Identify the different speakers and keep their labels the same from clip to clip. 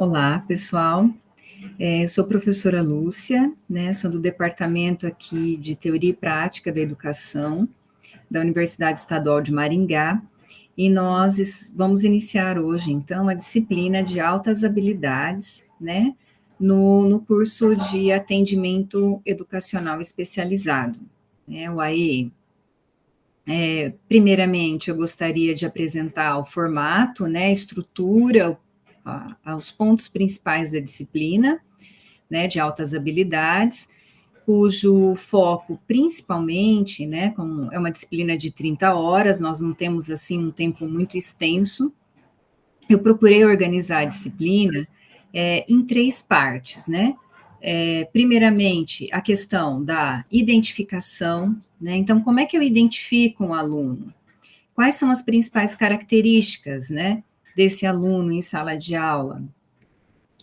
Speaker 1: Olá, pessoal. Eu sou professora Lúcia, né? Sou do departamento aqui de Teoria e Prática da Educação da Universidade Estadual de Maringá, e nós vamos iniciar hoje, então, a disciplina de altas habilidades, né? No curso de atendimento educacional especializado, né? O AE. Primeiramente, eu gostaria de apresentar o formato, né? A estrutura, os pontos principais da disciplina, né, de altas habilidades, cujo foco principalmente, né, como é uma disciplina de 30 horas, nós não temos assim um tempo muito extenso. Eu procurei organizar a disciplina em três partes, né? Primeiramente, a questão da identificação, né? Então, como é que eu identifico um aluno? Quais são as principais características, né, desse aluno em sala de aula?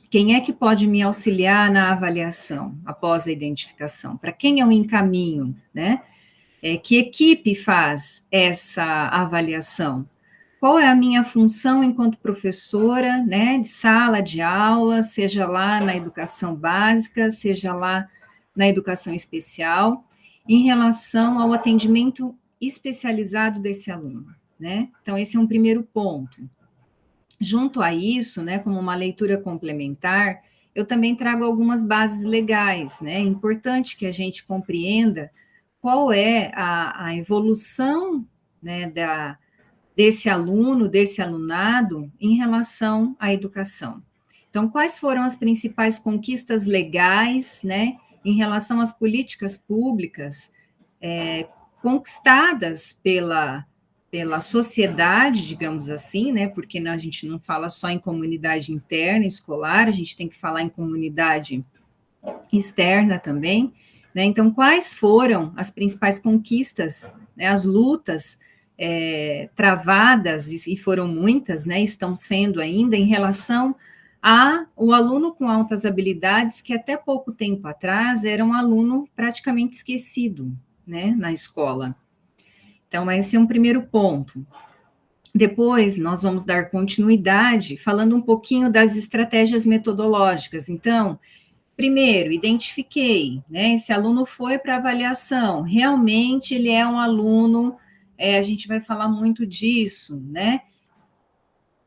Speaker 1: Quem é que pode me auxiliar na avaliação após a identificação? Para quem eu encaminho, né? Que equipe faz essa avaliação? Qual é a minha função enquanto professora, né, de sala de aula, seja lá na educação básica, seja lá na educação especial, em relação ao atendimento especializado desse aluno, né? Então, esse é um primeiro ponto. Junto a isso, né, como uma leitura complementar, eu também trago algumas bases legais, né? É importante que a gente compreenda qual é a evolução, né, desse aluno, desse alunado, em relação à educação. Então, quais foram as principais conquistas legais, né, em relação às políticas públicas conquistadas pela sociedade, digamos assim, né? Porque a gente não fala só em comunidade interna escolar, a gente tem que falar em comunidade externa também, né? Então, quais foram as principais conquistas, né, as lutas travadas, e foram muitas, né? Estão sendo ainda em relação ao aluno com altas habilidades, que até pouco tempo atrás era um aluno praticamente esquecido, né, na escola. Então, esse é um primeiro ponto. Depois, nós vamos dar continuidade falando um pouquinho das estratégias metodológicas. Então, primeiro, identifiquei, né? Esse aluno foi para avaliação, realmente ele é um aluno, a gente vai falar muito disso, né?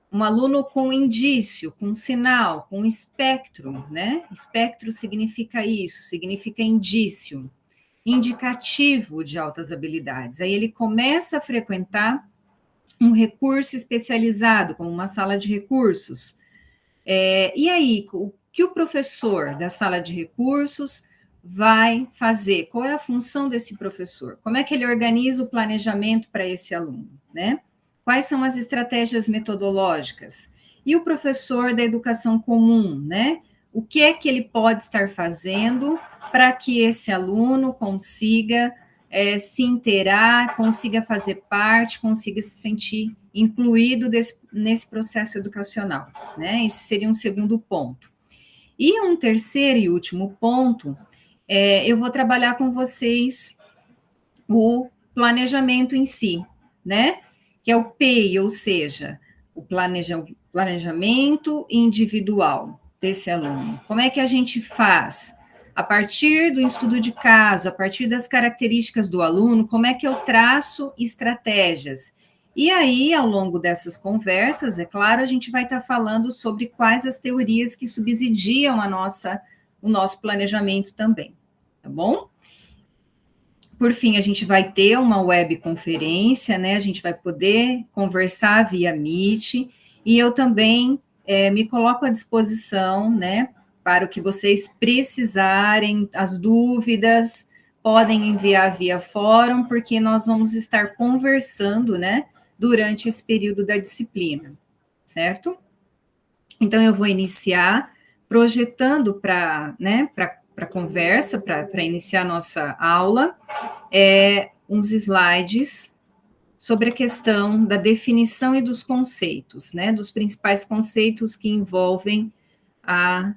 Speaker 1: Um aluno com indício, com sinal, com espectro, né? Espectro significa isso, significa indício, indicativo de altas habilidades. Aí ele começa a frequentar um recurso especializado, como uma sala de recursos. E aí, o que o professor da sala de recursos vai fazer? Qual é a função desse professor? Como é que ele organiza o planejamento para esse aluno, né? Quais são as estratégias metodológicas? E o professor da educação comum, né? O que é que ele pode estar fazendo para que esse aluno consiga se inteirar, consiga fazer parte, consiga se sentir incluído nesse processo educacional, né? Esse seria um segundo ponto. E um terceiro e último ponto, eu vou trabalhar com vocês o planejamento em si, né? Que é o PEI, ou seja, o planejamento individual desse aluno. Como é que a gente faz? A partir do estudo de caso, a partir das características do aluno, como é que eu traço estratégias? E aí, ao longo dessas conversas, é claro, a gente vai estar falando sobre quais as teorias que subsidiam o nosso planejamento também, tá bom? Por fim, a gente vai ter uma webconferência, né? A gente vai poder conversar via Meet, e eu também me coloco à disposição, né? Para o que vocês precisarem, as dúvidas, podem enviar via fórum, porque nós vamos estar conversando, né? Durante esse período da disciplina, certo? Então, eu vou iniciar projetando para, né? Para conversa, para iniciar a nossa aula, uns slides sobre a questão da definição e dos conceitos, né, dos principais conceitos que envolvem a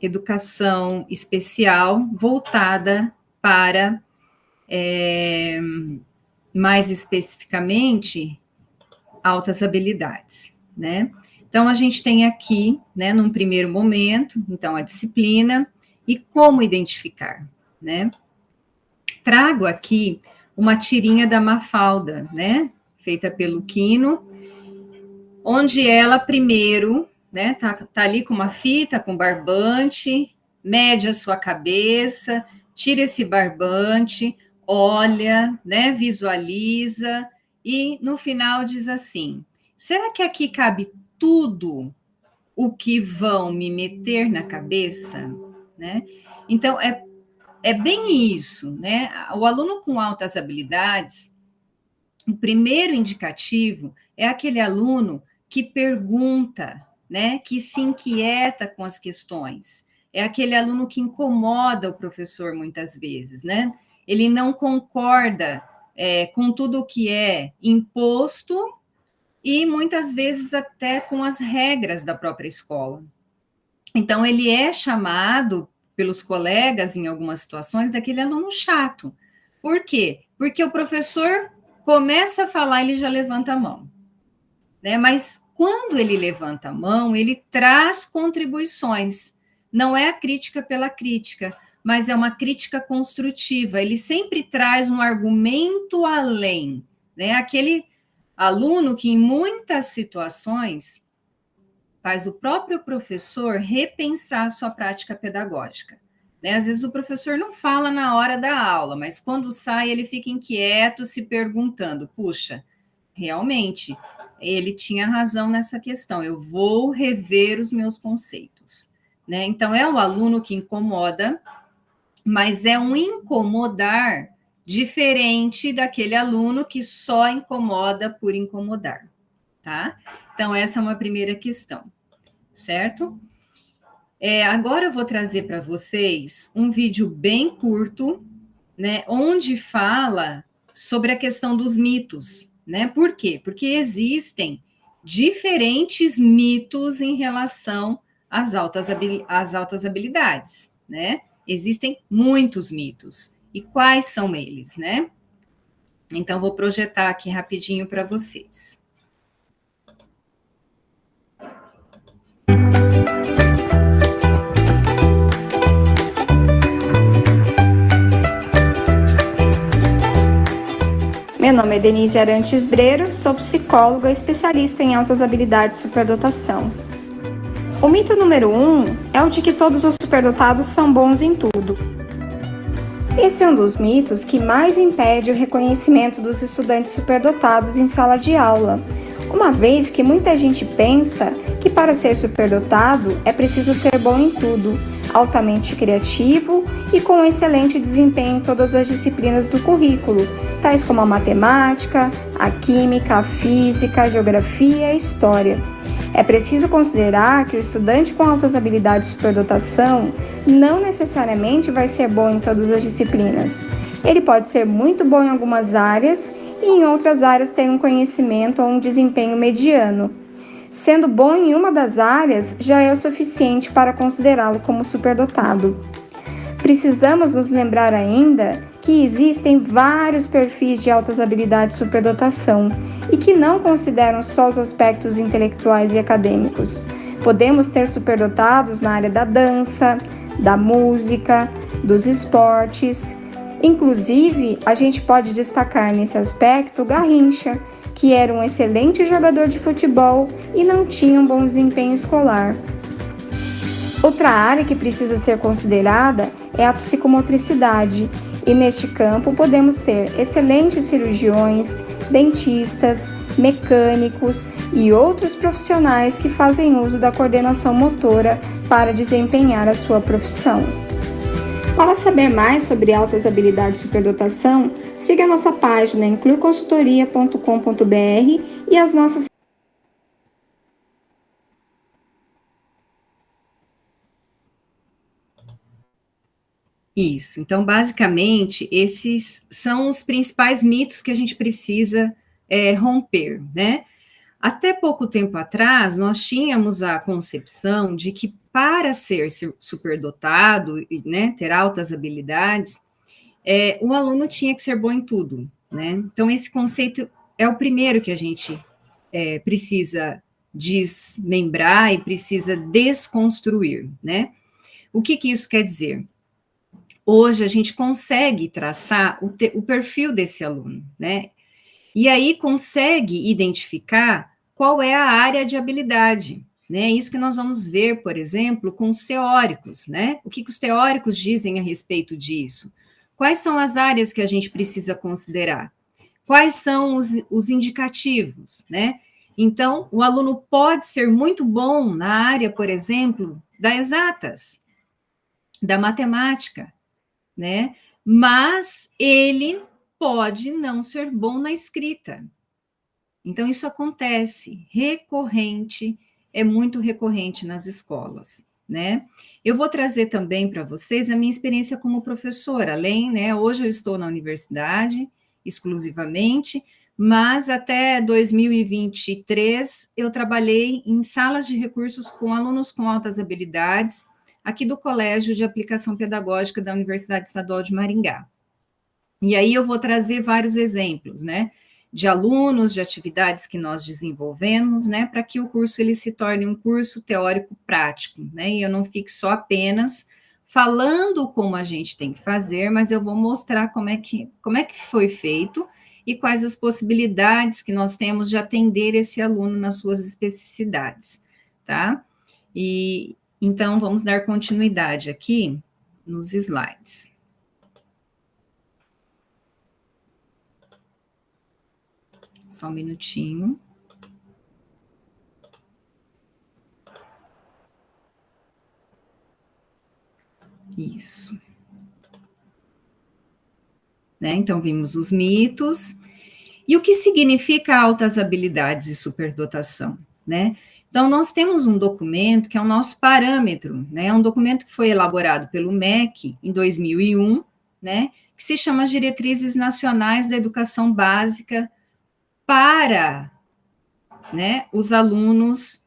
Speaker 1: educação especial voltada para, mais especificamente, altas habilidades, né. Então, a gente tem aqui, né, num primeiro momento, então, a disciplina e como identificar, né? Trago aqui uma tirinha da Mafalda, né, feita pelo Quino, onde ela primeiro, né, tá ali com uma fita, com barbante, mede a sua cabeça, tira esse barbante, olha, né, visualiza, e no final diz assim: será que aqui cabe tudo o que vão me meter na cabeça, né? Então, é bem isso, né? O aluno com altas habilidades, o primeiro indicativo é aquele aluno que pergunta, né? Que se inquieta com as questões. É aquele aluno que incomoda o professor muitas vezes, né? Ele não concorda com tudo o que é imposto e muitas vezes até com as regras da própria escola. Então, ele é chamado pelos colegas, em algumas situações, daquele aluno chato. Por quê? Porque o professor começa a falar, ele já levanta a mão, né? Mas quando ele levanta a mão, ele traz contribuições. Não é a crítica pela crítica, mas é uma crítica construtiva. Ele sempre traz um argumento além, né? Aquele aluno que, em muitas situações, faz o próprio professor repensar a sua prática pedagógica. Né? Às vezes o professor não fala na hora da aula, mas quando sai ele fica inquieto, se perguntando: puxa, realmente, ele tinha razão nessa questão, eu vou rever os meus conceitos. Né? Então, é o aluno que incomoda, mas é um incomodar diferente daquele aluno que só incomoda por incomodar. Tá? Então, essa é uma primeira questão. Certo? Agora eu vou trazer para vocês um vídeo bem curto, né, onde fala sobre a questão dos mitos, né? Por quê? Porque existem diferentes mitos em relação às altas habilidades, né? Existem muitos mitos. E quais são eles, né? Então, vou projetar aqui rapidinho para vocês.
Speaker 2: Meu nome é Denise Arantes Breiro, sou psicóloga especialista em altas habilidades e superdotação. O mito número 1 é o de que todos os superdotados são bons em tudo. Esse é um dos mitos que mais impede o reconhecimento dos estudantes superdotados em sala de aula, uma vez que muita gente pensa que para ser superdotado é preciso ser bom em tudo, altamente criativo e com excelente desempenho em todas as disciplinas do currículo, tais como a matemática, a química, a física, a geografia e a história. É preciso considerar que o estudante com altas habilidades de superdotação não necessariamente vai ser bom em todas as disciplinas. Ele pode ser muito bom em algumas áreas e em outras áreas ter um conhecimento ou um desempenho mediano. Sendo bom em uma das áreas já é o suficiente para considerá-lo como superdotado. Precisamos nos lembrar ainda que existem vários perfis de altas habilidades de superdotação e que não consideram só os aspectos intelectuais e acadêmicos. Podemos ter superdotados na área da dança, da música, dos esportes. Inclusive, a gente pode destacar nesse aspecto o Garrincha, que era um excelente jogador de futebol e não tinha um bom desempenho escolar. Outra área que precisa ser considerada é a psicomotricidade, e neste campo podemos ter excelentes cirurgiões, dentistas, mecânicos e outros profissionais que fazem uso da coordenação motora para desempenhar a sua profissão. Para saber mais sobre altas habilidades de superdotação, siga a nossa página incluiconsultoria.com.br e as nossas
Speaker 1: Isso. Então, basicamente, esses são os principais mitos que a gente precisa romper, né? Até pouco tempo atrás, nós tínhamos a concepção de que para ser superdotado e, né, ter altas habilidades, o aluno tinha que ser bom em tudo, né? Então, esse conceito é o primeiro que a gente precisa desmembrar e precisa desconstruir, né? O que isso quer dizer? Hoje a gente consegue traçar o perfil desse aluno, né? E aí consegue identificar qual é a área de habilidade, né? Isso que nós vamos ver, por exemplo, com os teóricos, né? O que os teóricos dizem a respeito disso? Quais são as áreas que a gente precisa considerar? Quais são os indicativos, né? Então, o aluno pode ser muito bom na área, por exemplo, das exatas, da matemática, né? Mas ele pode não ser bom na escrita. Então, isso acontece recorrente, é muito recorrente nas escolas, né? Eu vou trazer também para vocês a minha experiência como professora, além, né? Hoje eu estou na universidade, exclusivamente, mas até 2023 eu trabalhei em salas de recursos com alunos com altas habilidades, aqui do Colégio de Aplicação Pedagógica da Universidade Estadual de Maringá. E aí eu vou trazer vários exemplos, né, de alunos, de atividades que nós desenvolvemos, né, para que o curso ele se torne um curso teórico prático, né, e eu não fique só apenas falando como a gente tem que fazer, mas eu vou mostrar como é que foi feito e quais as possibilidades que nós temos de atender esse aluno nas suas especificidades, tá? E então vamos dar continuidade aqui nos slides. Só um minutinho. Isso. Né? Então, vimos os mitos. E o que significa altas habilidades e superdotação, né? Então, nós temos um documento que é o nosso parâmetro, né? É um documento que foi elaborado pelo MEC em 2001, né? Que se chama as Diretrizes Nacionais da Educação Básica para, né, os alunos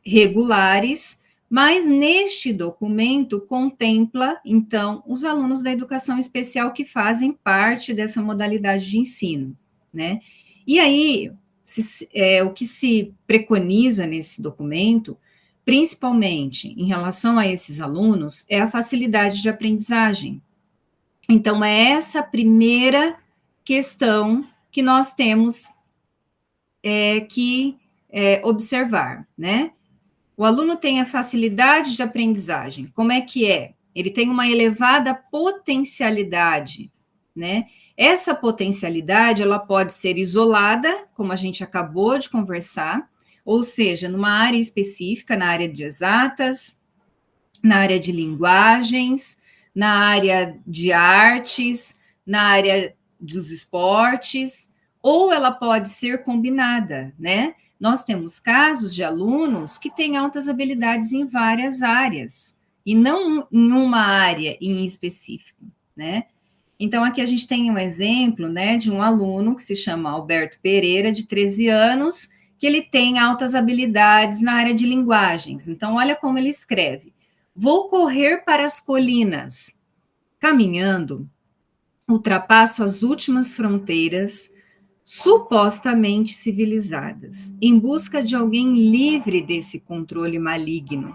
Speaker 1: regulares, mas neste documento contempla, então, os alunos da educação especial que fazem parte dessa modalidade de ensino, né? E aí, o que se preconiza nesse documento, principalmente em relação a esses alunos, é a facilidade de aprendizagem. Então, é essa primeira questão que nós temos que observar, né? O aluno tem a facilidade de aprendizagem. Como é que é? Ele tem uma elevada potencialidade, né? Essa potencialidade, ela pode ser isolada, como a gente acabou de conversar, ou seja, numa área específica, na área de exatas, na área de linguagens, na área de artes, na área dos esportes, ou ela pode ser combinada, né? Nós temos casos de alunos que têm altas habilidades em várias áreas, e não em uma área em específico, né? Então, aqui a gente tem um exemplo, né, de um aluno que se chama Alberto Pereira, de 13 anos, que ele tem altas habilidades na área de linguagens. Então, olha como ele escreve. Vou correr para as colinas. Caminhando, ultrapasso as últimas fronteiras supostamente civilizadas, em busca de alguém livre desse controle maligno.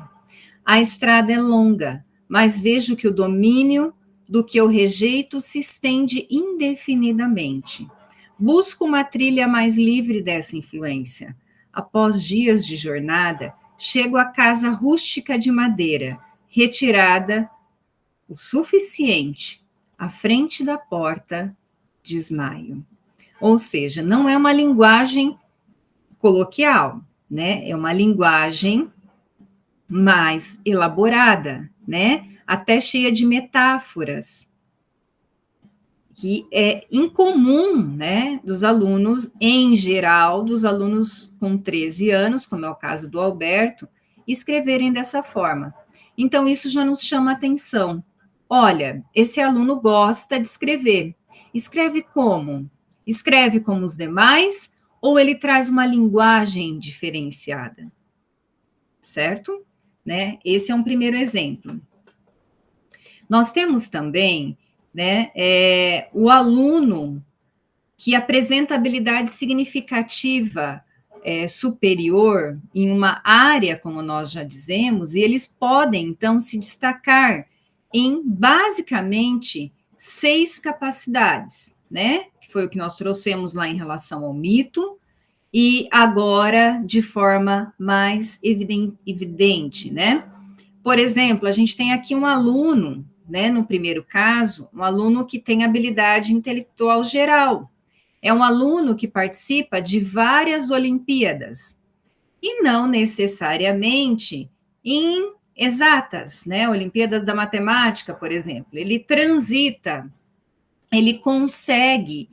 Speaker 1: A estrada é longa, mas vejo que o domínio do que eu rejeito se estende indefinidamente. Busco uma trilha mais livre dessa influência. Após dias de jornada, chego à casa rústica de madeira, retirada o suficiente. À frente da porta, desmaio. Ou seja, não é uma linguagem coloquial, né? É uma linguagem mais elaborada, né? Até cheia de metáforas, que é incomum, né, dos alunos, em geral, dos alunos com 13 anos, como é o caso do Alberto, escreverem dessa forma. Então, isso já nos chama atenção. Olha, esse aluno gosta de escrever. Escreve como? Escreve como os demais ou ele traz uma linguagem diferenciada? Certo? Né? Esse é um primeiro exemplo. Nós temos também, né, o aluno que apresenta habilidade significativa superior em uma área, como nós já dizemos, e eles podem, então, se destacar em, basicamente, 6 capacidades, né? Que foi o que nós trouxemos lá em relação ao mito, e agora de forma mais evidente, né? Por exemplo, a gente tem aqui um aluno, né, no primeiro caso, um aluno que tem habilidade intelectual geral. É um aluno que participa de várias Olimpíadas, e não necessariamente em exatas, né? Olimpíadas da Matemática, por exemplo. Ele transita, ele consegue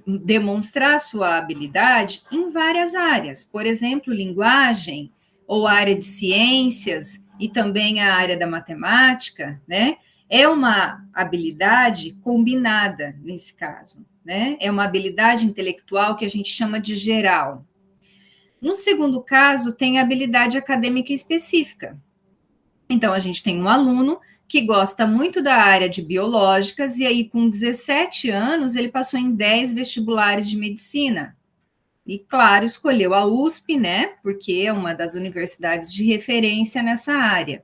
Speaker 1: demonstrar sua habilidade em várias áreas, por exemplo, linguagem, ou área de ciências, e também a área da matemática, né? É uma habilidade combinada nesse caso, né? É uma habilidade intelectual que a gente chama de geral. No segundo caso, tem a habilidade acadêmica específica. Então, a gente tem um aluno que gosta muito da área de biológicas, e aí, com 17 anos, ele passou em 10 vestibulares de medicina. E, claro, escolheu a USP, né? Porque é uma das universidades de referência nessa área.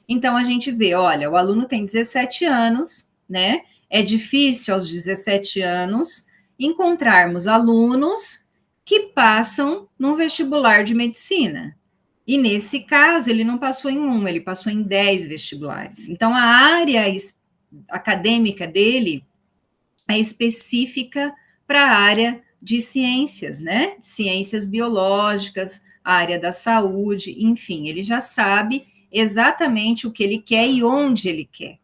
Speaker 1: Então, a gente vê, olha, o aluno tem 17 anos, né? É difícil, aos 17 anos, encontrarmos alunos que passam num vestibular de medicina. E, nesse caso, ele não passou em um, ele passou em 10 vestibulares. Então, a área acadêmica dele é específica para a área de ciências, né? Ciências biológicas, a área da saúde, enfim, ele já sabe exatamente o que ele quer e onde ele quer.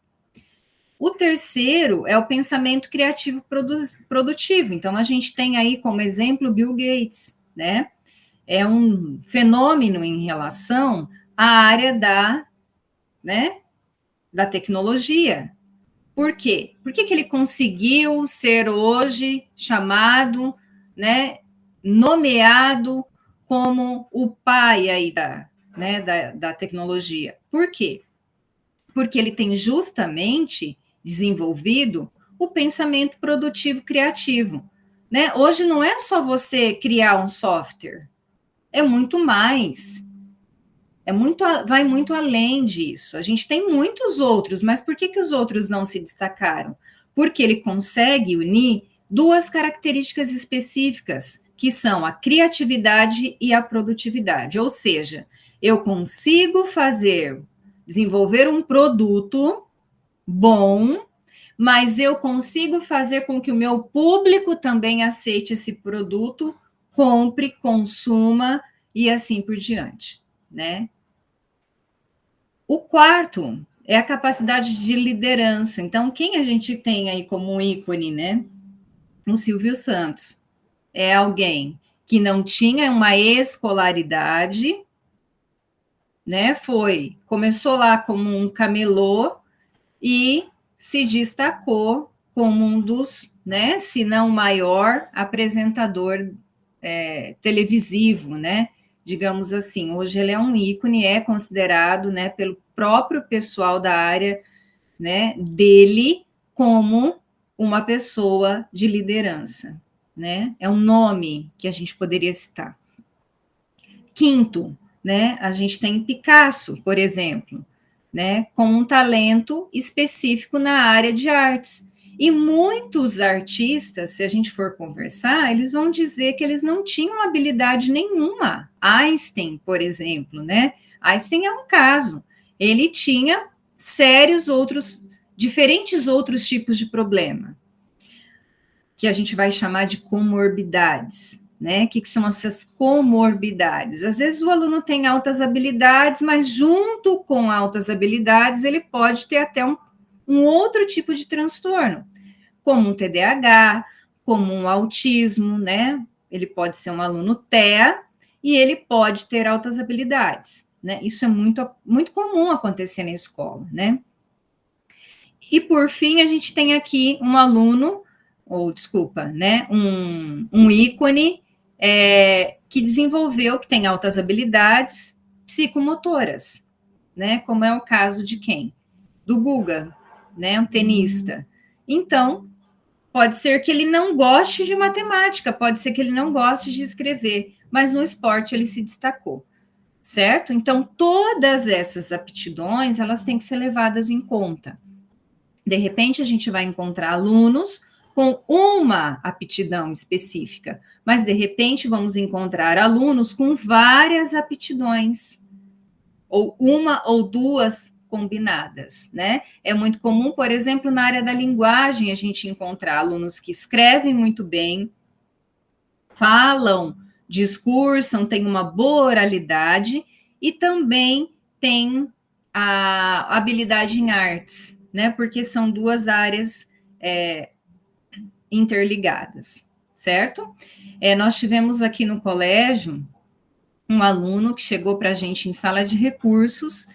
Speaker 1: O terceiro é o pensamento criativo produtivo. Então, a gente tem aí como exemplo Bill Gates, né? É um fenômeno em relação à área da tecnologia. Por quê? Por que ele conseguiu ser hoje chamado, né, nomeado como o pai aí da tecnologia? Por quê? Porque ele tem justamente desenvolvido o pensamento produtivo criativo, né? Hoje não é só você criar um software, é muito mais. Vai muito além disso. A gente tem muitos outros, mas por que os outros não se destacaram? Porque ele consegue unir 2 características específicas, que são a criatividade e a produtividade. Ou seja, eu consigo desenvolver um produto bom, mas eu consigo fazer com que o meu público também aceite esse produto, compre, consuma e assim por diante, né? O quarto é a capacidade de liderança. Então, quem a gente tem aí como um ícone, né? O Silvio Santos. É alguém que não tinha uma escolaridade, né? Começou lá como um camelô e se destacou como um dos, né? Se não o maior apresentador televisivo, né? Digamos assim, hoje ele é um ícone, é considerado, né, pelo próprio pessoal da área, né, dele como uma pessoa de liderança, né? É um nome que a gente poderia citar. Quinto, né, a gente tem Picasso, por exemplo, né, com um talento específico na área de artes. E muitos artistas, se a gente for conversar, eles vão dizer que eles não tinham habilidade nenhuma. Einstein, por exemplo, né? Einstein é um caso. Ele tinha diferentes outros tipos de problema, que a gente vai chamar de comorbidades, né? O que são essas comorbidades? Às vezes o aluno tem altas habilidades, mas junto com altas habilidades, ele pode ter até um outro tipo de transtorno, como um TDAH, como um autismo, né? Ele pode ser um aluno TEA e ele pode ter altas habilidades, né? Isso é muito, muito comum acontecer na escola, né? E, por fim, a gente tem aqui um aluno, né? Um ícone que desenvolveu, que tem altas habilidades psicomotoras, né? Como é o caso de quem? Do Guga, né? Um tenista. Então, Pode ser que ele não goste de matemática, pode ser que ele não goste de escrever, mas no esporte ele se destacou, certo? Então, todas essas aptidões, elas têm que ser levadas em conta. De repente, a gente vai encontrar alunos com uma aptidão específica, mas de repente vamos encontrar alunos com várias aptidões, ou uma ou duas combinadas, né? É muito comum, por exemplo, na área da linguagem, a gente encontrar alunos que escrevem muito bem, falam, discursam, têm uma boa oralidade e também têm a habilidade em artes, né? Porque são duas áreas interligadas, certo? Nós tivemos aqui no colégio um aluno que chegou para a gente em sala de recursos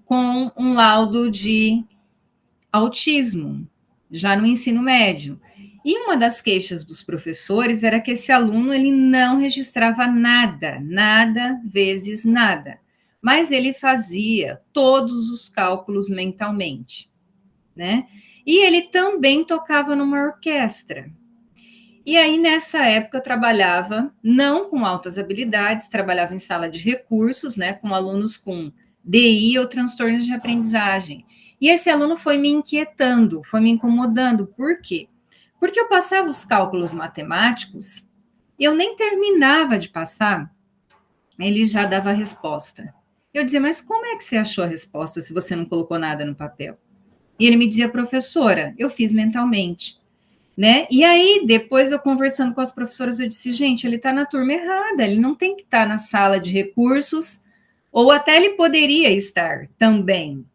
Speaker 1: com um laudo de autismo, já no ensino médio. E uma das queixas dos professores era que esse aluno ele não registrava nada, nada vezes nada, mas ele fazia todos os cálculos mentalmente, né? E ele também tocava numa orquestra. E aí, nessa época, eu trabalhava não com altas habilidades, trabalhava em sala de recursos, né, com alunos com DI ou transtornos de aprendizagem. E esse aluno foi me inquietando, foi me incomodando. Por quê? Porque eu passava os cálculos matemáticos, e eu nem terminava de passar, ele já dava a resposta. Eu dizia, mas como é que você achou a resposta se você não colocou nada no papel? E ele me dizia, professora, eu fiz mentalmente. Né? E aí, depois eu conversando com as professoras, eu disse, gente, ele está na turma errada, ele não tem que estar na sala de recursos, ou até ele poderia estar também,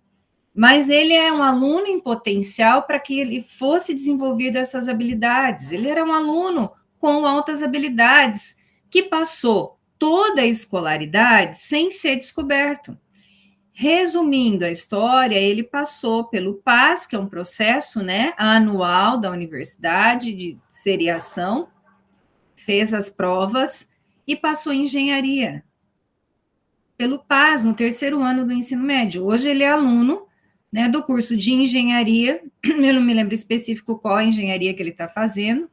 Speaker 1: mas ele é um aluno em potencial para que ele fosse desenvolvido essas habilidades. Ele era um aluno com altas habilidades, que passou toda a escolaridade sem ser descoberto. Resumindo a história, ele passou pelo PAS, que é um processo, né, anual da universidade de seriação, fez as provas e passou em engenharia. Pelo PAS, no terceiro ano do ensino médio. Hoje ele é aluno, né, do curso de engenharia, eu não me lembro específico qual a engenharia que ele está fazendo,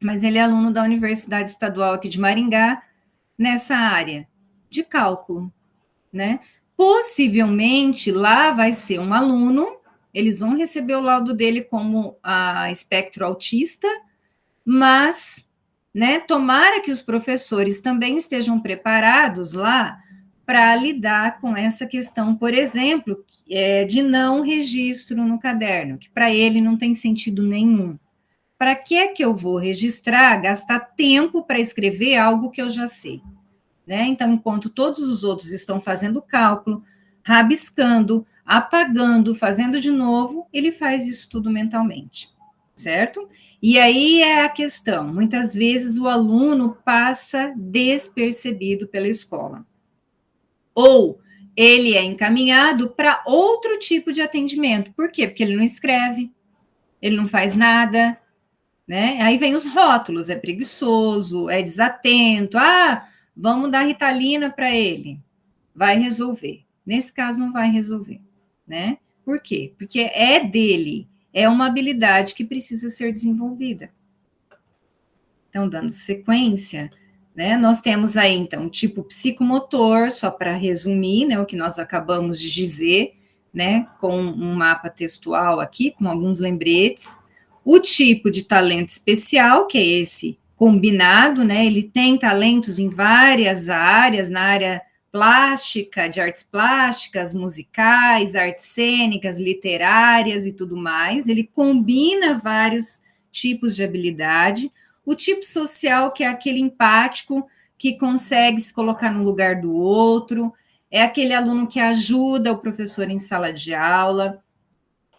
Speaker 1: mas ele é aluno da Universidade Estadual aqui de Maringá, nessa área de cálculo, né? Possivelmente lá vai ser um aluno, eles vão receber o laudo dele como a espectro autista, mas, né, tomara que os professores também estejam preparados lá para lidar com essa questão, por exemplo, de não registro no caderno, que para ele não tem sentido nenhum. Para que é que eu vou registrar, gastar tempo para escrever algo que eu já sei? Né? Então, enquanto todos os outros estão fazendo cálculo, rabiscando, apagando, fazendo de novo, ele faz isso tudo mentalmente, certo? E aí é a questão, muitas vezes o aluno passa despercebido pela escola. Ou ele é encaminhado para outro tipo de atendimento. Por quê? Porque ele não escreve, ele não faz nada, né? Aí vem os rótulos, é preguiçoso, é desatento, vamos dar Ritalina para ele, vai resolver. Nesse caso, não vai resolver, né? Por quê? Porque é dele, é uma habilidade que precisa ser desenvolvida. Então, dando sequência, né, nós temos aí, então, o tipo psicomotor, só para resumir, né, o que nós acabamos de dizer, né, com um mapa textual aqui, com alguns lembretes. O tipo de talento especial, que é esse combinado, né, ele tem talentos em várias áreas, na área plástica, de artes plásticas, musicais, artes cênicas, literárias e tudo mais, ele combina vários tipos de habilidade. O tipo social, que é aquele empático, que consegue se colocar no lugar do outro, é aquele aluno que ajuda o professor em sala de aula,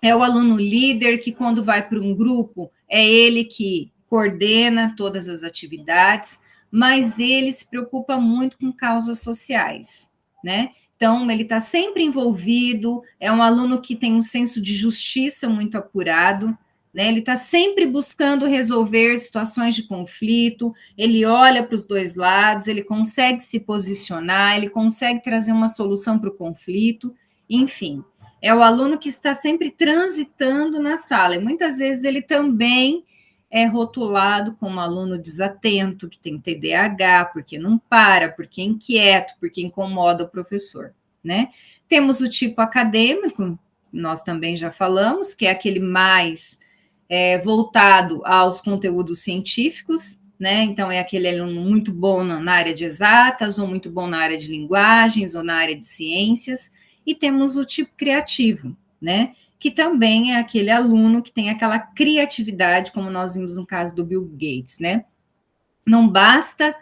Speaker 1: é o aluno líder, que quando vai para um grupo, é ele que coordena todas as atividades, mas ele se preocupa muito com causas sociais, né? Então, ele está sempre envolvido, é um aluno que tem um senso de justiça muito apurado, né? Ele está sempre buscando resolver situações de conflito, ele olha para os dois lados, ele consegue se posicionar, ele consegue trazer uma solução para o conflito, enfim. é o aluno que está sempre transitando na sala, e muitas vezes ele também é rotulado como aluno desatento, que tem TDAH, porque não para, porque é inquieto, porque incomoda o professor, né? Temos o tipo acadêmico, nós também já falamos, que é aquele mais voltado aos conteúdos científicos, né? Então, é aquele aluno muito bom na área de exatas, ou muito bom na área de linguagens, ou na área de ciências, e temos o tipo criativo, né? Que também é aquele aluno que tem aquela criatividade, como nós vimos no caso do Bill Gates, né? Não basta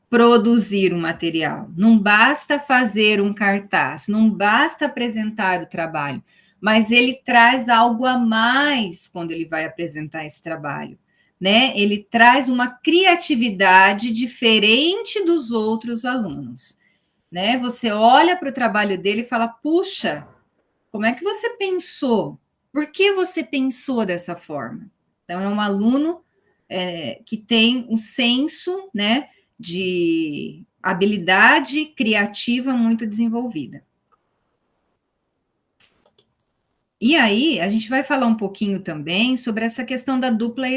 Speaker 1: produzir um material, não basta fazer um cartaz, não basta apresentar o trabalho, mas ele traz algo a mais quando ele vai apresentar esse trabalho, né? Ele traz uma criatividade diferente dos outros alunos, né? Você olha para o trabalho dele e fala: puxa, como é que você pensou? Por que você pensou dessa forma? Então, é um aluno que tem um senso, né, de habilidade criativa muito desenvolvida. E aí, a gente vai falar um pouquinho também sobre essa questão da dupla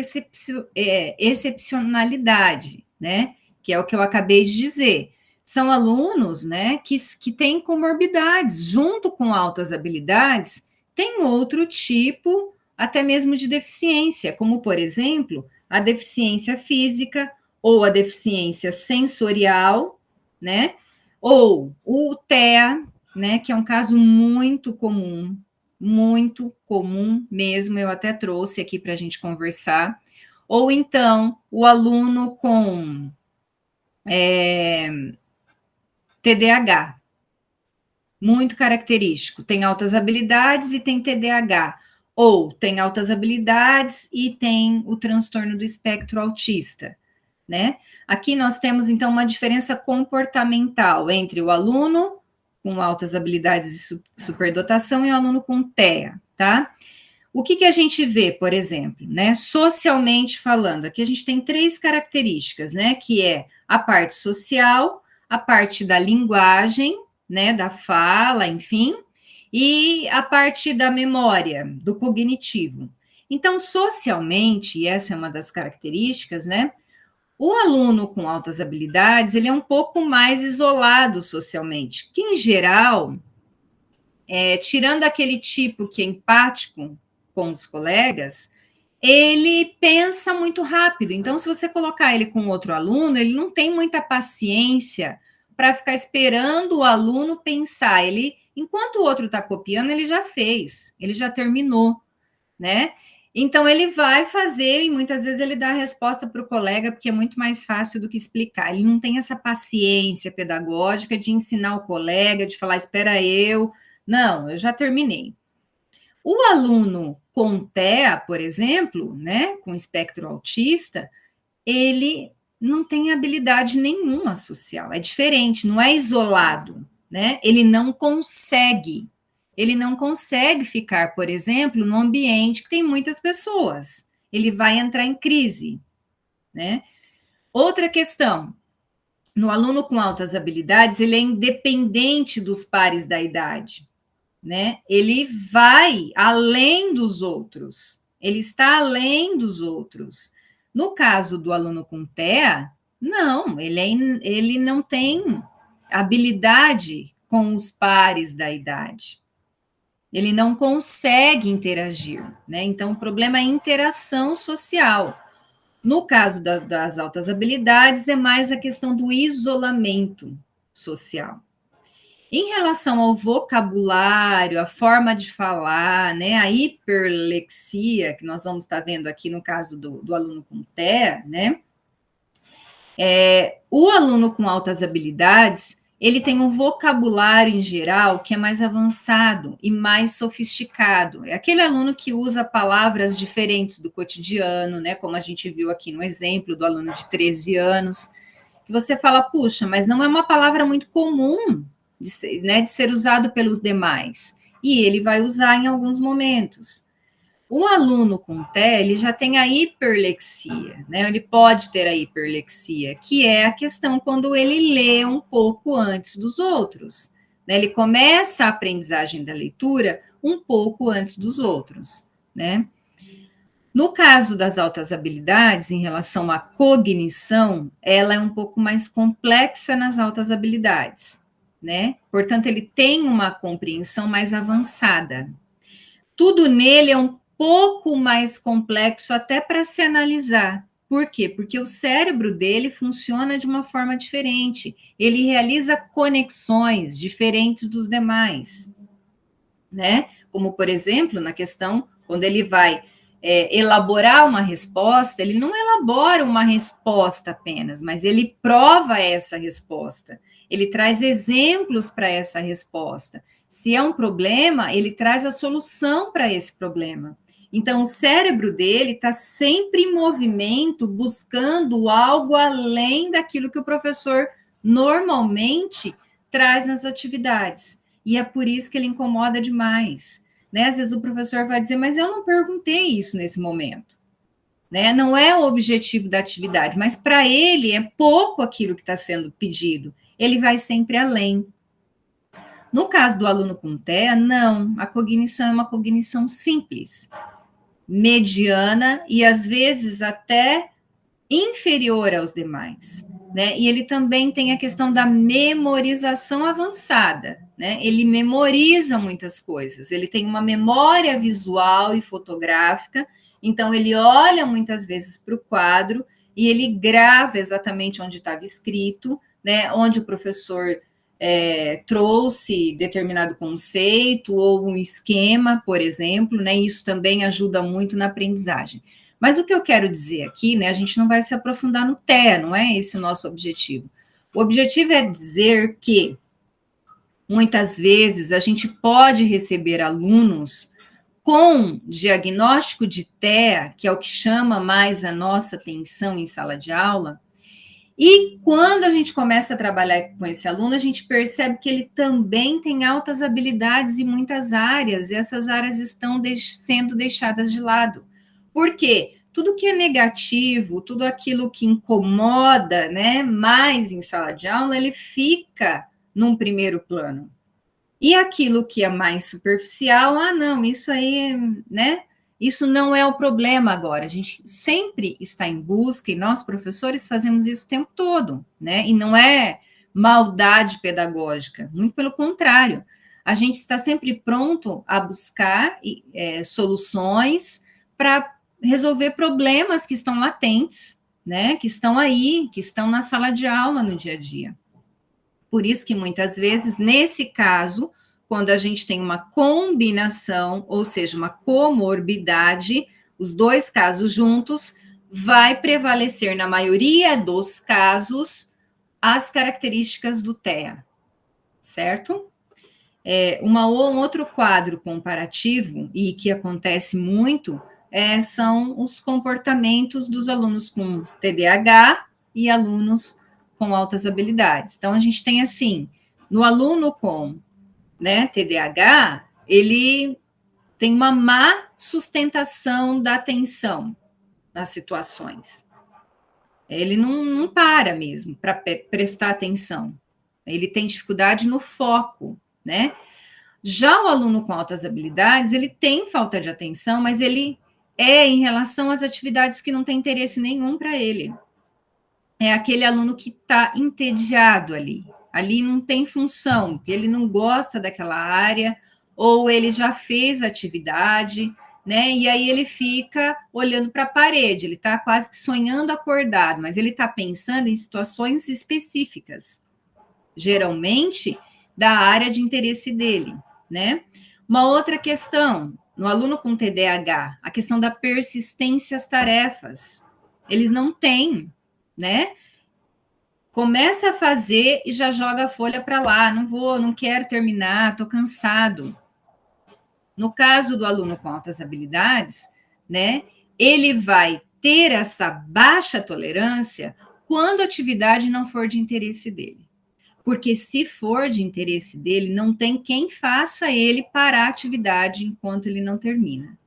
Speaker 1: excepcionalidade, né? Que é o que eu acabei de dizer. São alunos, né, que têm comorbidades, junto com altas habilidades, tem outro tipo, até mesmo de deficiência, como, por exemplo, a deficiência física ou a deficiência sensorial, né? Ou o TEA, né, que é um caso muito comum mesmo, eu até trouxe aqui para a gente conversar. Ou então, o aluno com TDAH, muito característico, tem altas habilidades e tem TDAH, ou tem altas habilidades e tem o transtorno do espectro autista, né? Aqui nós temos, então, uma diferença comportamental entre o aluno com altas habilidades e superdotação e o aluno com TEA, tá? O que a gente vê, por exemplo, né? Socialmente falando, aqui a gente tem 3 características, né? Que é a parte social, a parte da linguagem, né? Da fala, enfim, e a parte da memória, do cognitivo. Então, socialmente, e essa é uma das características, né? O aluno com altas habilidades, ele é um pouco mais isolado socialmente, porque, em geral, tirando aquele tipo que é empático com os colegas, ele pensa muito rápido. Então, se você colocar ele com outro aluno, ele não tem muita paciência para ficar esperando o aluno pensar. Ele, enquanto o outro está copiando, ele já fez, ele já terminou, né? Então, ele vai fazer e muitas vezes ele dá a resposta para o colega, porque é muito mais fácil do que explicar. Ele não tem essa paciência pedagógica de ensinar o colega, de falar, espera eu. Não, eu já terminei. O aluno com TEA, por exemplo, né, com espectro autista, ele não tem habilidade nenhuma social, é diferente, não é isolado, né? Ele não consegue ficar, por exemplo, num ambiente que tem muitas pessoas. Ele vai entrar em crise, né? Outra questão, no aluno com altas habilidades, ele é independente dos pares da idade, né? Ele vai além dos outros, ele está além dos outros. No caso do aluno com TEA, não, ele não tem habilidade com os pares da idade. Ele não consegue interagir, né? Então, o problema é a interação social. No caso das altas habilidades, é mais a questão do isolamento social. Em relação ao vocabulário, a forma de falar, né, a hiperlexia, que nós vamos estar vendo aqui no caso do aluno com TEA, né, o aluno com altas habilidades, ele tem um vocabulário em geral que é mais avançado e mais sofisticado. É aquele aluno que usa palavras diferentes do cotidiano, né, como a gente viu aqui no exemplo do aluno de 13 anos, que você fala, puxa, mas não é uma palavra muito comum de ser usado pelos demais. E ele vai usar em alguns momentos. O aluno com TEA, ele já tem a hiperlexia, né? Ele pode ter a hiperlexia, que é a questão quando ele lê um pouco antes dos outros, né? Ele começa a aprendizagem da leitura um pouco antes dos outros, né? No caso das altas habilidades, em relação à cognição, ela é um pouco mais complexa nas altas habilidades, né? Portanto, ele tem uma compreensão mais avançada. Tudo nele é um pouco mais complexo até para se analisar. Por quê? Porque o cérebro dele funciona de uma forma diferente. Ele realiza conexões diferentes dos demais, né? Como, por exemplo, na questão, quando ele vai elaborar uma resposta, ele não elabora uma resposta apenas, mas ele prova essa resposta. Ele traz exemplos para essa resposta. Se é um problema, ele traz a solução para esse problema. Então, o cérebro dele está sempre em movimento, buscando algo além daquilo que o professor normalmente traz nas atividades. E é por isso que ele incomoda demais, né? Às vezes o professor vai dizer, mas eu não perguntei isso nesse momento, né? Não é o objetivo da atividade, mas para ele é pouco aquilo que está sendo pedido. Ele vai sempre além. No caso do aluno com TEA, não. A cognição é uma cognição simples, mediana e às vezes até inferior aos demais, né? E ele também tem a questão da memorização avançada, né? Ele memoriza muitas coisas, ele tem uma memória visual e fotográfica, então ele olha muitas vezes para o quadro e ele grava exatamente onde estava escrito, né? Onde o professor trouxe determinado conceito ou um esquema, por exemplo, né? Isso também ajuda muito na aprendizagem. Mas o que eu quero dizer aqui, né, a gente não vai se aprofundar no TEA, não é esse o nosso objetivo. O objetivo é dizer que, muitas vezes, a gente pode receber alunos com diagnóstico de TEA, que é o que chama mais a nossa atenção em sala de aula, e quando a gente começa a trabalhar com esse aluno, a gente percebe que ele também tem altas habilidades em muitas áreas, e essas áreas estão sendo deixadas de lado. Por quê? Tudo que é negativo, tudo aquilo que incomoda, né, mais em sala de aula, ele fica num primeiro plano. E aquilo que é mais superficial, não, isso aí, né, isso não é o problema agora. A gente sempre está em busca, e nós, professores, fazemos isso o tempo todo, né, e não é maldade pedagógica, muito pelo contrário. A gente está sempre pronto a buscar soluções para resolver problemas que estão latentes, né, que estão aí, que estão na sala de aula no dia a dia. Por isso que muitas vezes, nesse caso, quando a gente tem uma combinação, ou seja, uma comorbidade, os dois casos juntos, vai prevalecer, na maioria dos casos, as características do TEA, certo? Um outro quadro comparativo, e que acontece muito, são os comportamentos dos alunos com TDAH e alunos com altas habilidades. Então, a gente tem assim, no aluno com TDAH, ele tem uma má sustentação da atenção nas situações. Ele não para mesmo para prestar atenção. Ele tem dificuldade no foco, né? Já o aluno com altas habilidades, ele tem falta de atenção, mas ele em relação às atividades que não tem interesse nenhum para ele. É aquele aluno que está entediado ali. Ali não tem função, ele não gosta daquela área, ou ele já fez a atividade, né? E aí ele fica olhando para a parede, ele está quase que sonhando acordado, mas ele está pensando em situações específicas, geralmente da área de interesse dele, né? Uma outra questão, no aluno com TDAH, a questão da persistência às tarefas. Eles não têm, né? Começa a fazer e já joga a folha para lá, não quero terminar, estou cansado. No caso do aluno com altas habilidades, né, ele vai ter essa baixa tolerância quando a atividade não for de interesse dele. Porque se for de interesse dele, não tem quem faça ele parar a atividade enquanto ele não termina.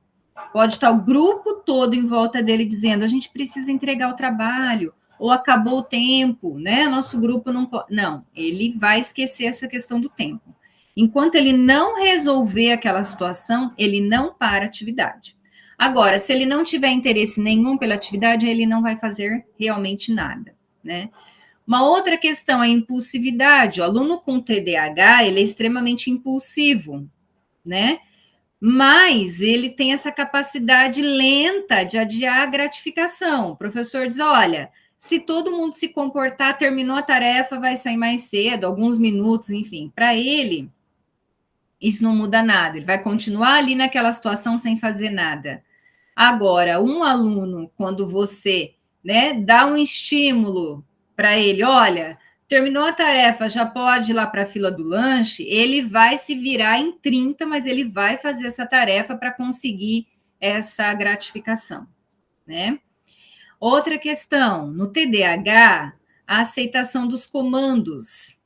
Speaker 1: Pode estar o grupo todo em volta dele dizendo, a gente precisa entregar o trabalho, ou acabou o tempo, né? Nosso grupo não pode. Não, ele vai esquecer essa questão do tempo. Enquanto ele não resolver aquela situação, ele não para a atividade. Agora, se ele não tiver interesse nenhum pela atividade, ele não vai fazer realmente nada, né? Uma outra questão é a impulsividade. O aluno com TDAH, ele é extremamente impulsivo, né? Mas ele tem essa capacidade lenta de adiar a gratificação. O professor diz: olha, se todo mundo se comportar, terminou a tarefa, vai sair mais cedo, alguns minutos, enfim. Para ele, isso não muda nada. Ele vai continuar ali naquela situação sem fazer nada. Agora, um aluno, quando você, né, dá um estímulo para ele, olha, terminou a tarefa, já pode ir lá para a fila do lanche, ele vai se virar em 30, mas ele vai fazer essa tarefa para conseguir essa gratificação, né? Outra questão, no TDAH, a aceitação dos comandos,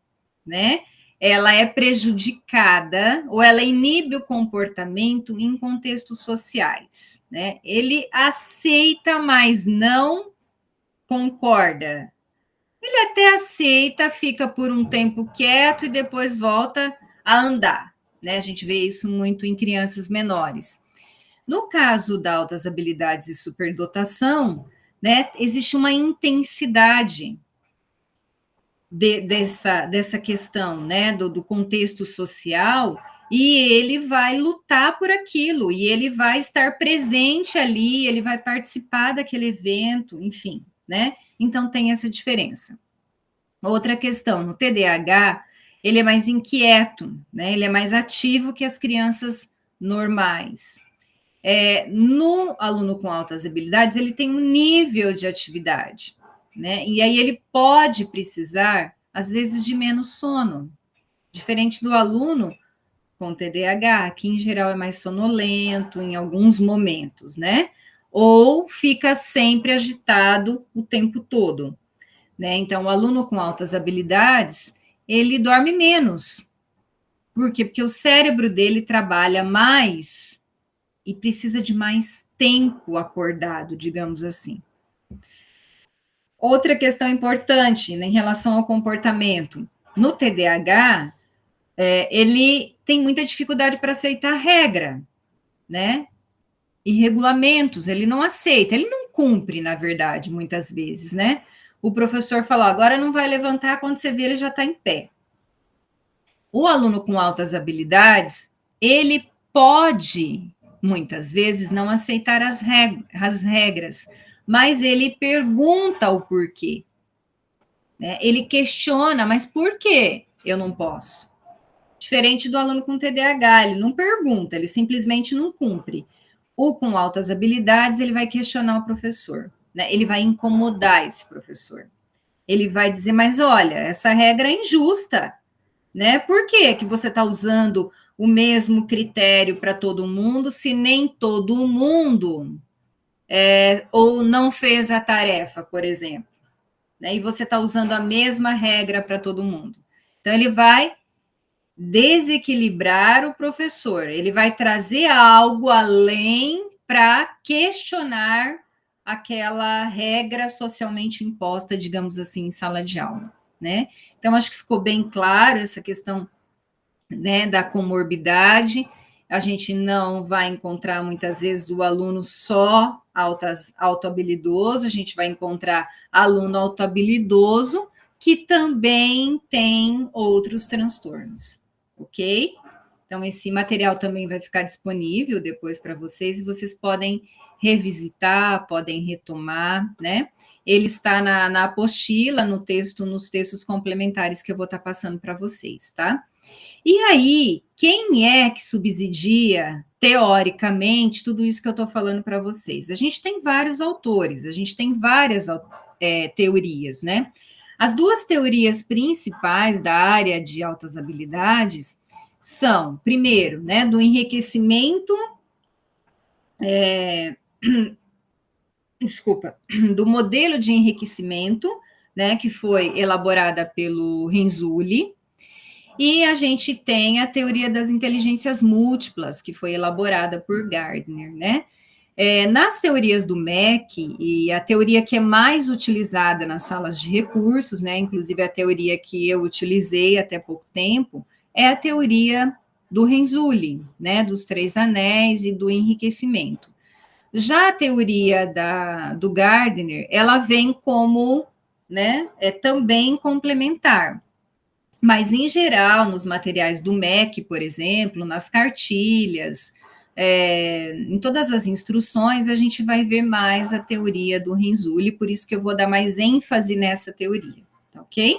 Speaker 1: né? Ela é prejudicada ou ela inibe o comportamento em contextos sociais, né? Ele aceita, mas não concorda. Ele até aceita, fica por um tempo quieto e depois volta a andar, né? A gente vê isso muito em crianças menores. No caso da altas habilidades e superdotação, né, existe uma intensidade dessa questão, né, do contexto social, e ele vai lutar por aquilo, e ele vai estar presente ali, ele vai participar daquele evento, enfim, né? Então tem essa diferença. Outra questão, no TDAH, ele é mais inquieto, né? Ele é mais ativo que as crianças normais. No aluno com altas habilidades, ele tem um nível de atividade, né? E aí ele pode precisar, às vezes, de menos sono, diferente do aluno com TDAH, que em geral é mais sonolento em alguns momentos, né? Ou fica sempre agitado o tempo todo, né? Então, o aluno com altas habilidades, ele dorme menos. Por quê? Porque o cérebro dele trabalha mais e precisa de mais tempo acordado, digamos assim. Outra questão importante, né, em relação ao comportamento. No TDAH, ele tem muita dificuldade para aceitar regra, né? E regulamentos, ele não aceita, ele não cumpre, na verdade, muitas vezes, né? O professor falou, agora não vai levantar, quando você vê, ele já está em pé. O aluno com altas habilidades, ele pode, muitas vezes, não aceitar as regras, mas ele pergunta o porquê. Né? Ele questiona, mas por que eu não posso? Diferente do aluno com TDAH, ele não pergunta, ele simplesmente não cumpre. O com altas habilidades, ele vai questionar o professor, né? Ele vai incomodar esse professor. Ele vai dizer, mas olha, essa regra é injusta, né? Por que você está usando o mesmo critério para todo mundo, se nem todo mundo ou não fez a tarefa, por exemplo, né? E você está usando a mesma regra para todo mundo. Então, ele vai desequilibrar o professor, ele vai trazer algo além para questionar aquela regra socialmente imposta, digamos assim, em sala de aula, né? Então, acho que ficou bem claro essa questão, né, da comorbidade. A gente não vai encontrar muitas vezes o aluno só autohabilidoso, a gente vai encontrar aluno autohabilidoso que também tem outros transtornos, ok? Então, esse material também vai ficar disponível depois para vocês, e vocês podem revisitar, podem retomar, né? Ele está na apostila, no texto, nos textos complementares que eu vou estar passando para vocês, tá? E aí, quem é que subsidia, teoricamente, tudo isso que eu estou falando para vocês? A gente tem vários autores, a gente tem várias teorias, né? As duas teorias principais da área de altas habilidades são, primeiro, né, do enriquecimento, do modelo de enriquecimento, né, que foi elaborada pelo Renzulli, e a gente tem a teoria das inteligências múltiplas, que foi elaborada por Gardner, né? Nas teorias do MEC, e a teoria que é mais utilizada nas salas de recursos, né? Inclusive a teoria que eu utilizei até pouco tempo, é a teoria do Renzulli, né, dos 3 anéis e do enriquecimento. Já a teoria do Gardner, ela vem como, né, também complementar. Mas, em geral, nos materiais do MEC, por exemplo, nas cartilhas, em todas as instruções, a gente vai ver mais a teoria do Renzulli, por isso que eu vou dar mais ênfase nessa teoria, tá ok?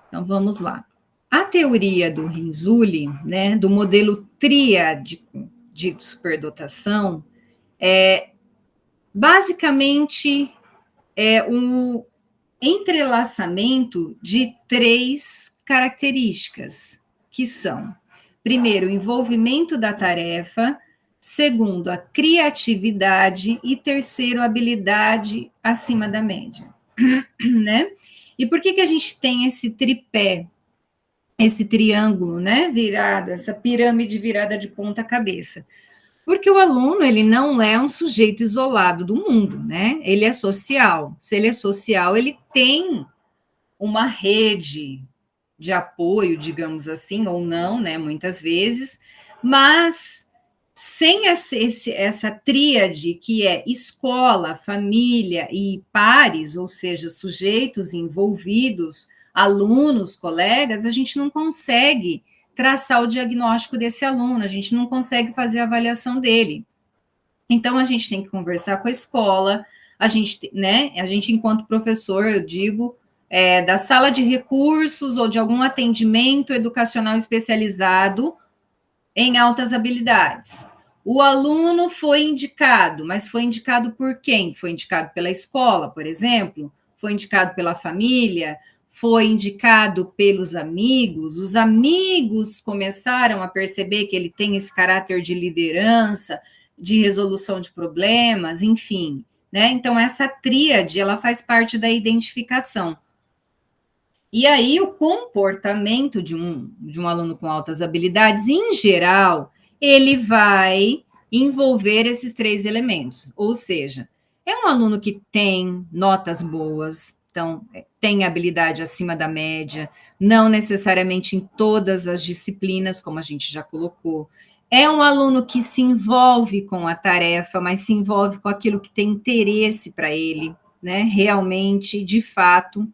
Speaker 1: Então, vamos lá. A teoria do Renzulli, né, do modelo triádico de superdotação, basicamente é um entrelaçamento de 3 características, que são, primeiro, o envolvimento da tarefa, segundo, a criatividade e terceiro, a habilidade acima da média, né? E por que a gente tem esse tripé, esse triângulo, né, virado, essa pirâmide virada de ponta cabeça? Porque o aluno, ele não é um sujeito isolado do mundo, né? Ele é social. Se ele é social, ele tem uma rede de apoio, digamos assim, ou não, né? Muitas vezes, mas sem essa tríade que é escola, família e pares, ou seja, sujeitos envolvidos, alunos, colegas, a gente não consegue traçar o diagnóstico desse aluno, a gente não consegue fazer a avaliação dele. Então, a gente tem que conversar com a escola, a gente, enquanto professor, eu digo, da sala de recursos ou de algum atendimento educacional especializado em altas habilidades. O aluno foi indicado, mas foi indicado por quem? Foi indicado pela escola, por exemplo? Foi indicado pela família? Foi indicado pelos amigos? Os amigos começaram a perceber que ele tem esse caráter de liderança, de resolução de problemas, enfim, né? Então, essa tríade, ela faz parte da identificação. E aí, o comportamento de um aluno com altas habilidades, em geral, ele vai envolver esses 3 elementos. Ou seja, é um aluno que tem notas boas, então, tem habilidade acima da média, não necessariamente em todas as disciplinas, como a gente já colocou. É um aluno que se envolve com a tarefa, mas se envolve com aquilo que tem interesse para ele, né? Realmente, de fato.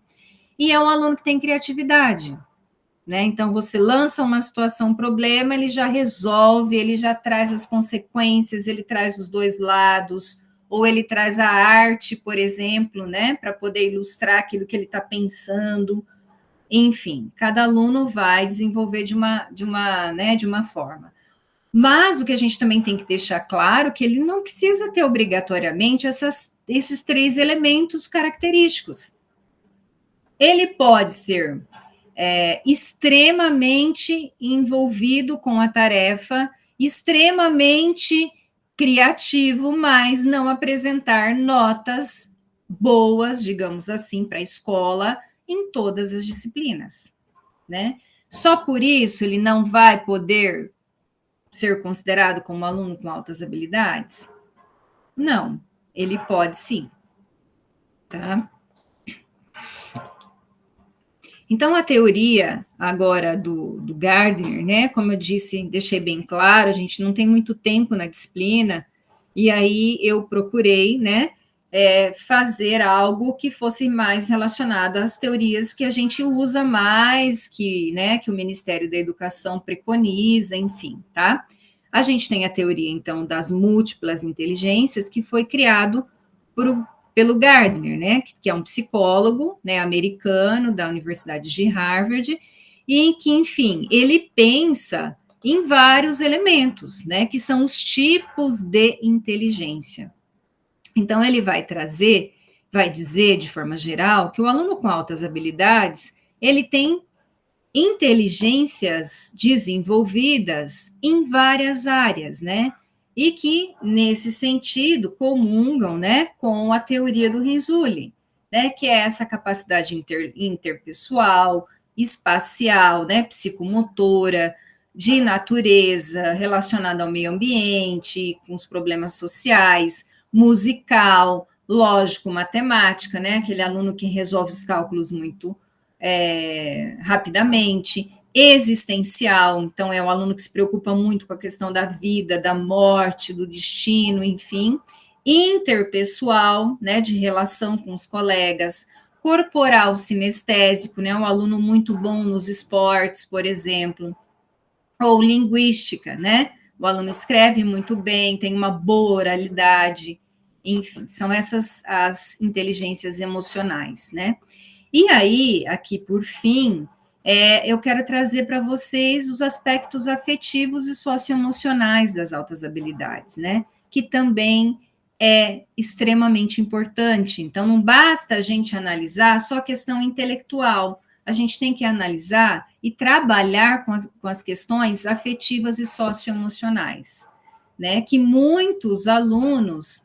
Speaker 1: E é um aluno que tem criatividade, né? Então, você lança uma situação, um problema, ele já resolve, ele já traz as consequências, ele traz os 2 lados, ou ele traz a arte, por exemplo, né? Para poder ilustrar aquilo que ele está pensando. Enfim, cada aluno vai desenvolver de uma forma. Mas o que a gente também tem que deixar claro é que ele não precisa ter obrigatoriamente esses 3 elementos característicos. Ele pode ser extremamente envolvido com a tarefa, extremamente criativo, mas não apresentar notas boas, digamos assim, para a escola em todas as disciplinas, né? Só por isso ele não vai poder ser considerado como aluno com altas habilidades? Não, ele pode sim, tá? Então, a teoria agora do Gardner, né, como eu disse, deixei bem claro, a gente não tem muito tempo na disciplina, e aí eu procurei, né, fazer algo que fosse mais relacionado às teorias que a gente usa mais, que o Ministério da Educação preconiza, enfim, tá? A gente tem a teoria, então, das múltiplas inteligências, que foi criado pelo Gardner, né, que é um psicólogo, né, americano da Universidade de Harvard, e que, enfim, ele pensa em vários elementos, né, que são os tipos de inteligência. Então, ele vai dizer, de forma geral, que o aluno com altas habilidades, ele tem inteligências desenvolvidas em várias áreas, né? E que, nesse sentido, comungam, né, com a teoria do Renzulli, né, que é essa capacidade interpessoal, espacial, né, psicomotora, de natureza, relacionada ao meio ambiente, com os problemas sociais, musical, lógico, matemática, né, aquele aluno que resolve os cálculos muito rapidamente, existencial, então é um aluno que se preocupa muito com a questão da vida, da morte, do destino, enfim, interpessoal, né, de relação com os colegas, corporal sinestésico, né, um aluno muito bom nos esportes, por exemplo, ou linguística, né, o aluno escreve muito bem, tem uma boa oralidade, enfim, são essas as inteligências emocionais, né. E aí, aqui por fim, eu quero trazer para vocês os aspectos afetivos e socioemocionais das altas habilidades, né? Que também é extremamente importante. Então, não basta a gente analisar só a questão intelectual, a gente tem que analisar e trabalhar com as questões afetivas e socioemocionais, né? Que muitos alunos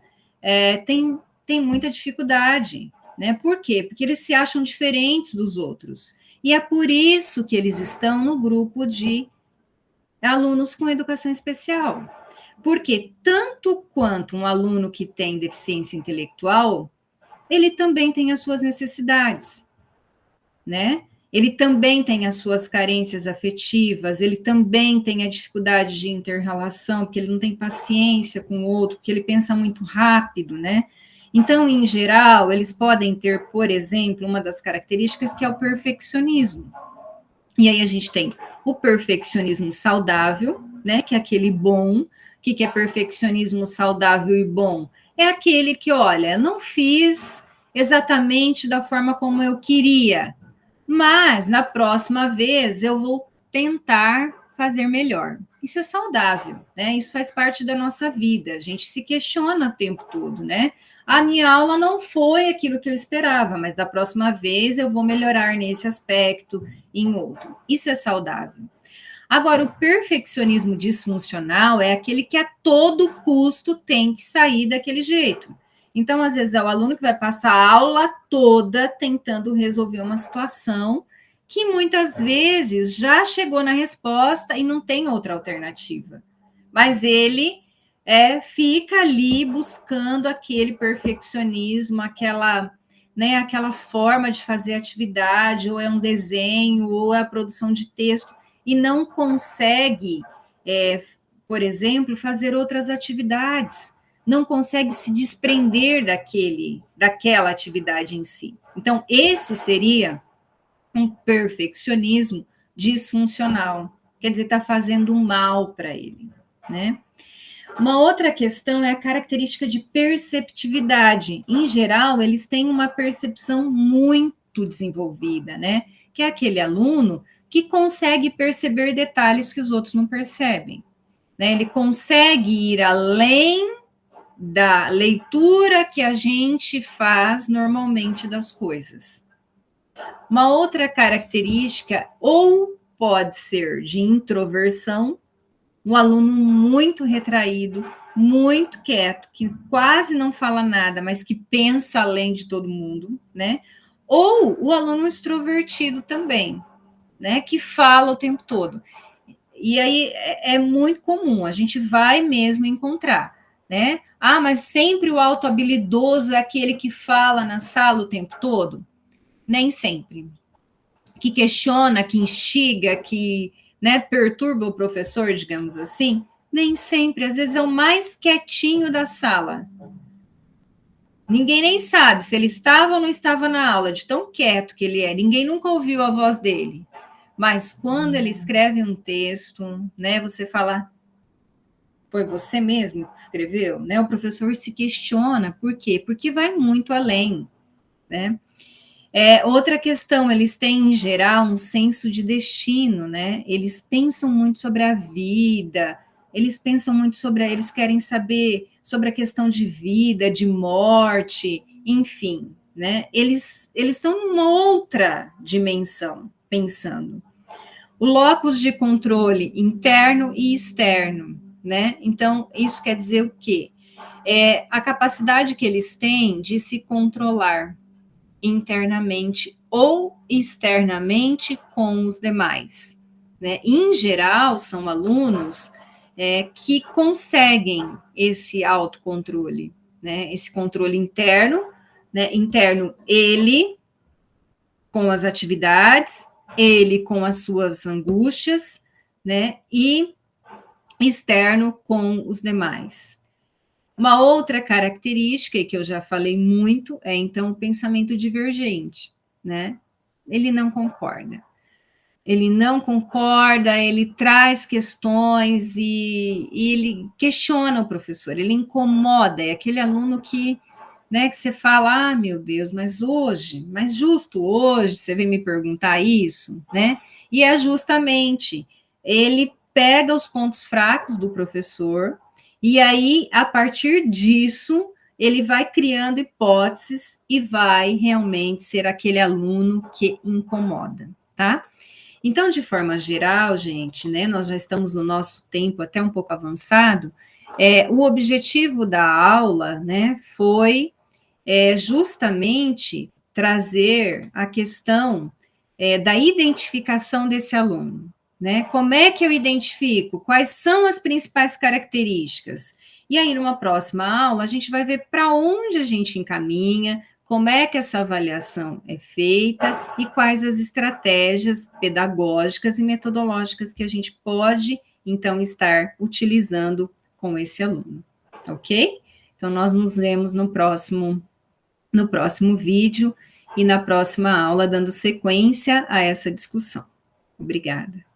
Speaker 1: têm muita dificuldade, né? Por quê? Porque eles se acham diferentes dos outros. E é por isso que eles estão no grupo de alunos com educação especial. Porque tanto quanto um aluno que tem deficiência intelectual, ele também tem as suas necessidades, né? Ele também tem as suas carências afetivas, ele também tem a dificuldade de interrelação, porque ele não tem paciência com o outro, porque ele pensa muito rápido, né? Então, em geral, eles podem ter, por exemplo, uma das características que é o perfeccionismo. E aí a gente tem o perfeccionismo saudável, né, que é aquele bom. O que é perfeccionismo saudável e bom? É aquele que, olha, não fiz exatamente da forma como eu queria, mas na próxima vez eu vou tentar fazer melhor. Isso é saudável, né? Isso faz parte da nossa vida. A gente se questiona o tempo todo, né? A minha aula não foi aquilo que eu esperava, mas da próxima vez eu vou melhorar nesse aspecto, em outro. Isso é saudável. Agora, o perfeccionismo disfuncional é aquele que a todo custo tem que sair daquele jeito. Então, às vezes, é o aluno que vai passar a aula toda tentando resolver uma situação que muitas vezes já chegou na resposta e não tem outra alternativa. Mas ele fica ali buscando aquele perfeccionismo, aquela forma de fazer atividade, ou é um desenho, ou é a produção de texto, e não consegue, por exemplo, fazer outras atividades, não consegue se desprender daquela atividade em si. Então, esse seria um perfeccionismo disfuncional, quer dizer, está fazendo um mal para ele, né? Uma outra questão é a característica de perceptividade. Em geral, eles têm uma percepção muito desenvolvida, né? Que é aquele aluno que consegue perceber detalhes que os outros não percebem, né? Ele consegue ir além da leitura que a gente faz normalmente das coisas. Uma outra característica, ou pode ser de introversão, um aluno muito retraído, muito quieto, que quase não fala nada, mas que pensa além de todo mundo, né? Ou o aluno extrovertido também, né? Que fala o tempo todo. E aí é muito comum, a gente vai mesmo encontrar, né? Ah, mas sempre o autohabilidoso é aquele que fala na sala o tempo todo? Nem sempre. Que questiona, que instiga, que, né, perturba o professor, digamos assim, nem sempre, às vezes é o mais quietinho da sala. Ninguém nem sabe se ele estava ou não estava na aula, de tão quieto que ele é. Ninguém nunca ouviu a voz dele. Mas quando ele escreve um texto, né, você fala, foi você mesmo que escreveu? Né? O professor se questiona, por quê? Porque vai muito além, né? Outra questão, eles têm, em geral, um senso de destino, né? Eles pensam muito sobre a vida, eles pensam muito eles querem saber sobre a questão de vida, de morte, enfim, né? Eles estão numa outra dimensão, pensando. O locus de controle interno e externo, né? Então, isso quer dizer o quê? A capacidade que eles têm de se controlar internamente ou externamente com os demais, né? Em geral, são alunos que conseguem esse autocontrole, né? Esse controle interno, né? Interno ele, com as atividades, ele com as suas angústias, né, e externo com os demais. Uma outra característica, e que eu já falei muito, é, então, o pensamento divergente, né? Ele não concorda. Ele não concorda, ele traz questões e ele questiona o professor, ele incomoda, é aquele aluno que, né, que você fala, ah, meu Deus, mas hoje, mas justo hoje, você vem me perguntar isso, né? E é justamente, ele pega os pontos fracos do professor, e aí, a partir disso, ele vai criando hipóteses e vai realmente ser aquele aluno que incomoda, tá? Então, de forma geral, gente, né, nós já estamos no nosso tempo até um pouco avançado, o objetivo da aula, né, foi justamente trazer a questão da identificação desse aluno, né? Como é que eu identifico? Quais são as principais características? E aí, numa próxima aula, a gente vai ver para onde a gente encaminha, como é que essa avaliação é feita e quais as estratégias pedagógicas e metodológicas que a gente pode, então, estar utilizando com esse aluno, ok? Então, nós nos vemos no próximo vídeo e na próxima aula, dando sequência a essa discussão. Obrigada.